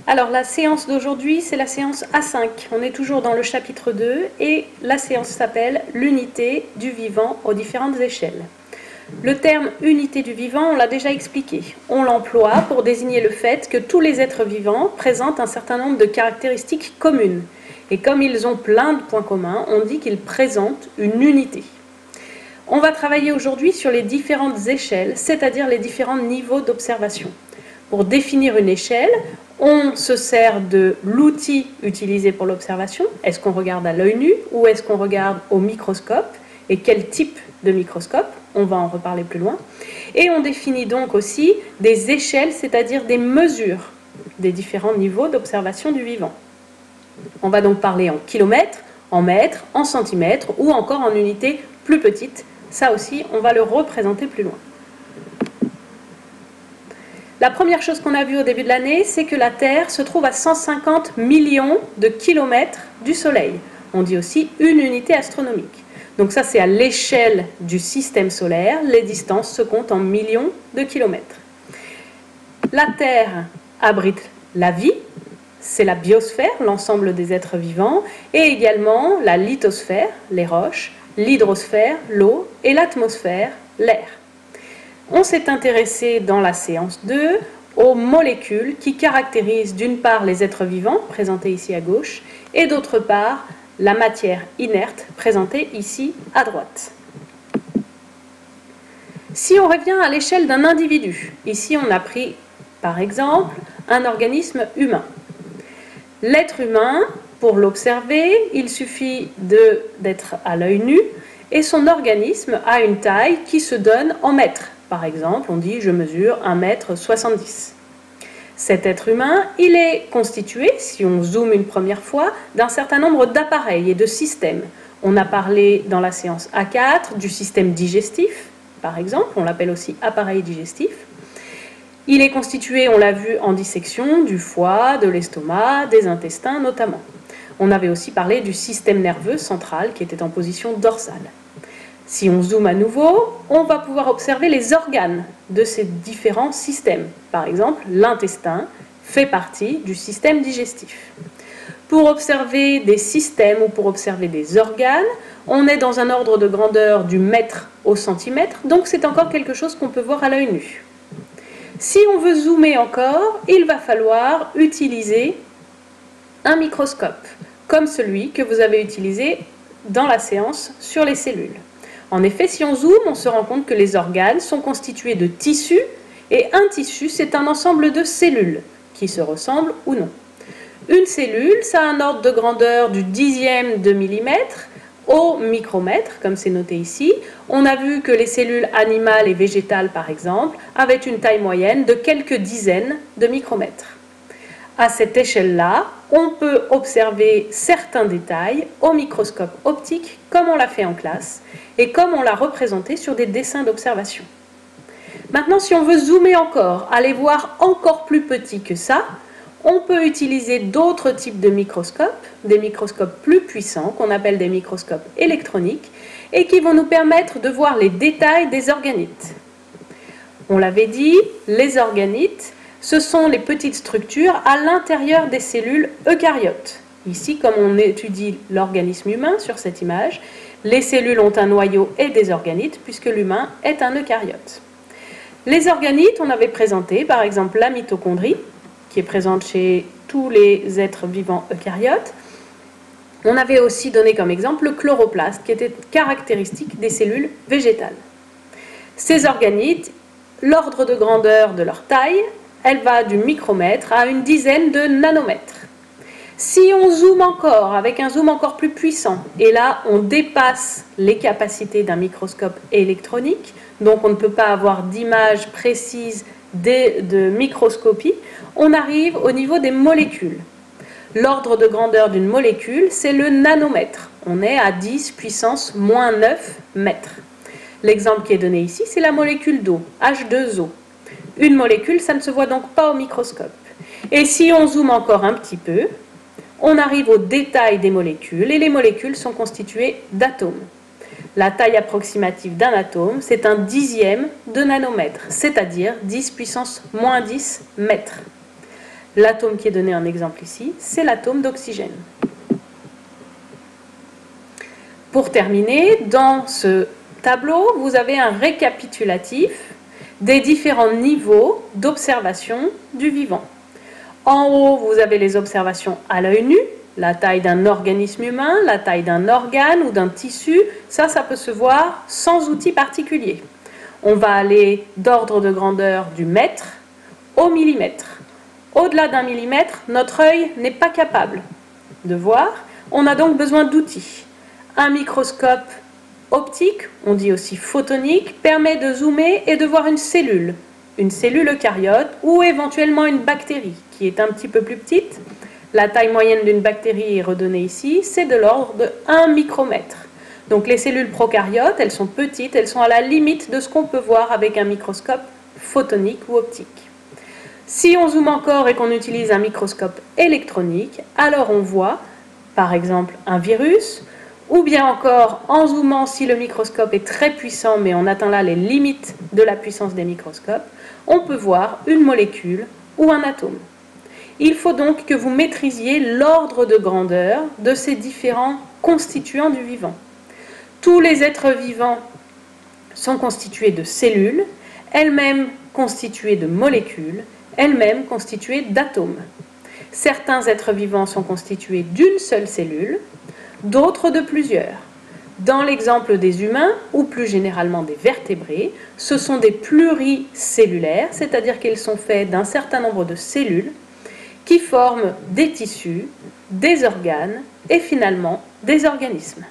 Alors la séance d'aujourd'hui, c'est la séance A5. On est toujours dans le chapitre 2 et la séance s'appelle l'unité du vivant aux différentes échelles. Le terme unité du vivant, on l'a déjà expliqué. On l'emploie pour désigner le fait que tous les êtres vivants présentent un certain nombre de caractéristiques communes. Et comme ils ont plein de points communs, on dit qu'ils présentent une unité. On va travailler aujourd'hui sur les différentes échelles, c'est-à-dire les différents niveaux d'observation. Pour définir une échelle, on se sert de l'outil utilisé pour l'observation. Est-ce qu'on regarde à l'œil nu ou est-ce qu'on regarde au microscope? Et quel type de microscope? On va en reparler plus loin. Et on définit donc aussi des échelles, c'est-à-dire des mesures des différents niveaux d'observation du vivant. On va donc parler en kilomètres, en mètres, en centimètres ou encore en unités plus petites. Ça aussi, on va le représenter plus loin. La première chose qu'on a vue au début de l'année, c'est que la Terre se trouve à 150 millions de kilomètres du Soleil. On dit aussi une unité astronomique. Donc ça, c'est à l'échelle du système solaire. Les distances se comptent en millions de kilomètres. La Terre abrite la vie, c'est la biosphère, l'ensemble des êtres vivants, et également la lithosphère, les roches, l'hydrosphère, l'eau, et l'atmosphère, l'air. On s'est intéressé dans la séance 2 aux molécules qui caractérisent d'une part les êtres vivants, présentés ici à gauche, et d'autre part la matière inerte, présentée ici à droite. Si on revient à l'échelle d'un individu, ici on a pris par exemple un organisme humain. L'être humain, pour l'observer, il suffit d'être à l'œil nu et son organisme a une taille qui se donne en mètres. Par exemple, on dit « je mesure 1,70 m ». Cet être humain, il est constitué, si on zoome une première fois, d'un certain nombre d'appareils et de systèmes. On a parlé dans la séance A4 du système digestif, par exemple, on l'appelle aussi appareil digestif. Il est constitué, on l'a vu en dissection, du foie, de l'estomac, des intestins notamment. On avait aussi parlé du système nerveux central qui était en position dorsale. Si on zoome à nouveau, on va pouvoir observer les organes de ces différents systèmes. Par exemple, l'intestin fait partie du système digestif. Pour observer des systèmes ou pour observer des organes, on est dans un ordre de grandeur du mètre au centimètre, donc c'est encore quelque chose qu'on peut voir à l'œil nu. Si on veut zoomer encore, il va falloir utiliser un microscope, comme celui que vous avez utilisé dans la séance sur les cellules. En effet, si on zoome, on se rend compte que les organes sont constitués de tissus, et un tissu, c'est un ensemble de cellules, qui se ressemblent ou non. Une cellule, ça a un ordre de grandeur du dixième de millimètre au micromètre, comme c'est noté ici. On a vu que les cellules animales et végétales, par exemple, avaient une taille moyenne de quelques dizaines de micromètres. À cette échelle-là, on peut observer certains détails au microscope optique, comme on l'a fait en classe, et comme on l'a représenté sur des dessins d'observation. Maintenant, si on veut zoomer encore, aller voir encore plus petit que ça, on peut utiliser d'autres types de microscopes, des microscopes plus puissants, qu'on appelle des microscopes électroniques, et qui vont nous permettre de voir les détails des organites. On l'avait dit, les organites, ce sont les petites structures à l'intérieur des cellules eucaryotes. Ici, comme on étudie l'organisme humain sur cette image, les cellules ont un noyau et des organites, puisque l'humain est un eucaryote. Les organites, on avait présenté par exemple la mitochondrie, qui est présente chez tous les êtres vivants eucaryotes. On avait aussi donné comme exemple le chloroplaste, qui était caractéristique des cellules végétales. Ces organites, l'ordre de grandeur de leur taille, elle va du micromètre à une dizaine de nanomètres. Si on zoome encore, avec un zoom encore plus puissant, et là on dépasse les capacités d'un microscope électronique, donc on ne peut pas avoir d'image précise de microscopie, on arrive au niveau des molécules. L'ordre de grandeur d'une molécule, c'est le nanomètre. On est à 10 puissance moins 9 mètres. L'exemple qui est donné ici, c'est la molécule d'eau, H2O. Une molécule, ça ne se voit donc pas au microscope. Et si on zoome encore un petit peu, on arrive au détail des molécules, et les molécules sont constituées d'atomes. La taille approximative d'un atome, c'est un dixième de nanomètre, c'est-à-dire 10 puissance moins 10 mètres. L'atome qui est donné en exemple ici, c'est l'atome d'oxygène. Pour terminer, dans ce tableau, vous avez un récapitulatif des différents niveaux d'observation du vivant. En haut, vous avez les observations à l'œil nu, la taille d'un organisme humain, la taille d'un organe ou d'un tissu. Ça peut se voir sans outil particulier. On va aller d'ordre de grandeur du mètre au millimètre. Au-delà d'un millimètre, notre œil n'est pas capable de voir. On a donc besoin d'outils. Un microscope optique, on dit aussi photonique, permet de zoomer et de voir une cellule eucaryote ou éventuellement une bactérie qui est un petit peu plus petite. La taille moyenne d'une bactérie est redonnée ici, c'est de l'ordre de 1 micromètre. Donc les cellules prokaryotes, elles sont petites, elles sont à la limite de ce qu'on peut voir avec un microscope photonique ou optique. Si on zoome encore et qu'on utilise un microscope électronique, alors on voit par exemple un virus, ou bien encore en zoomant si le microscope est très puissant mais on atteint là les limites de la puissance des microscopes, on peut voir une molécule ou un atome. Il faut donc que vous maîtrisiez l'ordre de grandeur de ces différents constituants du vivant. Tous les êtres vivants sont constitués de cellules, elles-mêmes constituées de molécules, elles-mêmes constituées d'atomes. Certains êtres vivants sont constitués d'une seule cellule, d'autres de plusieurs. Dans l'exemple des humains, ou plus généralement des vertébrés, ce sont des pluricellulaires, c'est-à-dire qu'ils sont faits d'un certain nombre de cellules qui forment des tissus, des organes et finalement des organismes.